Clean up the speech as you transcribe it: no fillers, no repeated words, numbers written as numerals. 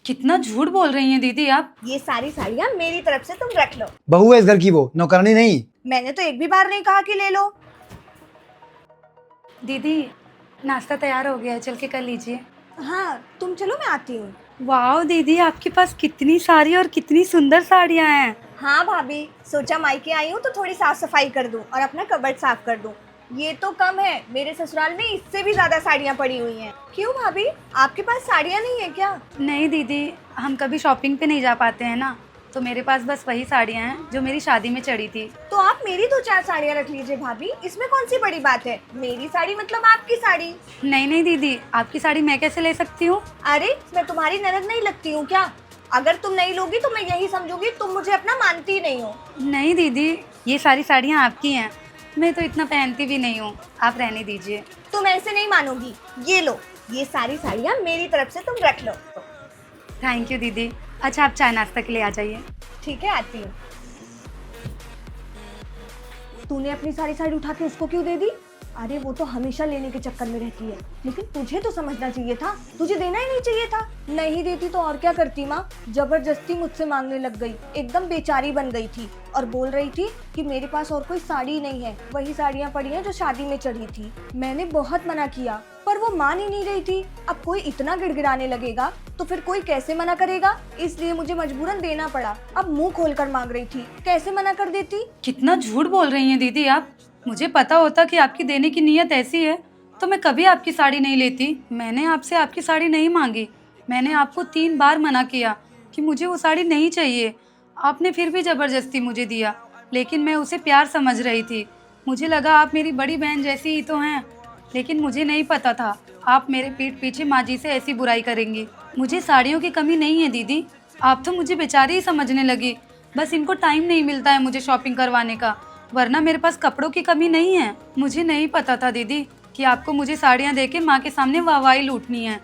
कितना झूठ बोल रही हैं दीदी आप। ये सारी साड़ियाँ मेरी तरफ से तुम रख लो। बहू है इस घर की, वो नौकरानी नहीं। मैंने तो एक भी बार नहीं कहा कि ले लो। दीदी नाश्ता तैयार हो गया है, चल के कर लीजिए। हाँ तुम चलो, मैं आती हूँ। वाह दीदी, आपके पास कितनी सारी और कितनी सुंदर साड़ियाँ हैं। हाँ भाभी, सोचा मायके आई हूँ तो थोड़ी साफ सफाई कर दूँ और अपना कबर्ड साफ कर दूँ। ये तो कम है, मेरे ससुराल में इससे भी ज्यादा साड़ियाँ पड़ी हुई हैं। क्यों भाभी, आपके पास साड़ियाँ नहीं है क्या? नहीं दीदी, हम कभी शॉपिंग पे नहीं जा पाते हैं ना, तो मेरे पास बस वही साड़ियाँ हैं जो मेरी शादी में चढ़ी थी। तो आप मेरी 2-4 साड़ियाँ रख लीजिए भाभी, इसमें कौन सी बड़ी बात है। मेरी साड़ी मतलब आपकी साड़ी। नहीं नहीं दीदी, आपकी साड़ी मैं कैसे ले सकती हूँ। अरे मैं तुम्हारी ननद नहीं लगती हूँ क्या? अगर तुम नहीं लोगी तो मैं यही समझूंगी तुम मुझे अपना मानती ही नहीं हो। नहीं दीदी, ये सारी साड़ियाँ आपकी हैं, मैं तो इतना पहनती भी नहीं हूँ, आप रहने दीजिए। तुम ऐसे नहीं मानोगी। ये लो, ये सारी साड़ियाँ मेरी तरफ से तुम रख लो। थैंक यू दीदी। अच्छा, आप चाय नाश्ता के लिए आ जाइए। ठीक है, आती हूँ। तूने अपनी सारी साड़ी उठा के उसको क्यों दे दी? अरे वो तो हमेशा लेने के चक्कर में रहती है, लेकिन तुझे तो समझना चाहिए था, तुझे देना ही नहीं चाहिए था। नहीं देती तो और क्या करती माँ, जबरदस्ती मुझसे मांगने लग गई, एकदम बेचारी बन गई थी और बोल रही थी कि मेरे पास और कोई साड़ी नहीं है, वही साड़ियाँ पड़ी हैं जो शादी में चढ़ी थी। मैंने बहुत मना किया पर वो मान ही नहीं रही थी। अब कोई इतना गिड़गिड़ाने लगेगा तो फिर कोई कैसे मना करेगा, इसलिए मुझे मजबूरन देना पड़ा। अब मुंह खोलकर मांग रही थी, कैसे मना कर देती। कितना झूठ बोल रही हैं दीदी आप। मुझे पता होता कि आपकी देने की नीयत ऐसी है तो मैं कभी आपकी साड़ी नहीं लेती। मैंने आपसे आपकी साड़ी नहीं मांगी, मैंने आपको 3 बार मना किया कि मुझे वो साड़ी नहीं चाहिए। आपने फिर भी ज़बरदस्ती मुझे दिया, लेकिन मैं उसे प्यार समझ रही थी। मुझे लगा आप मेरी बड़ी बहन जैसी ही तो हैं, लेकिन मुझे नहीं पता था आप मेरे पीठ पीछे माँ जी से ऐसी बुराई करेंगी। मुझे साड़ियों की कमी नहीं है दीदी, आप तो मुझे बेचारी ही समझने लगी। बस इनको टाइम नहीं मिलता है मुझे शॉपिंग करवाने का, वरना मेरे पास कपड़ों की कमी नहीं है। मुझे नहीं पता था दीदी कि आपको मुझे साड़ियाँ देके माँ के सामने वाहवाही लूटनी है।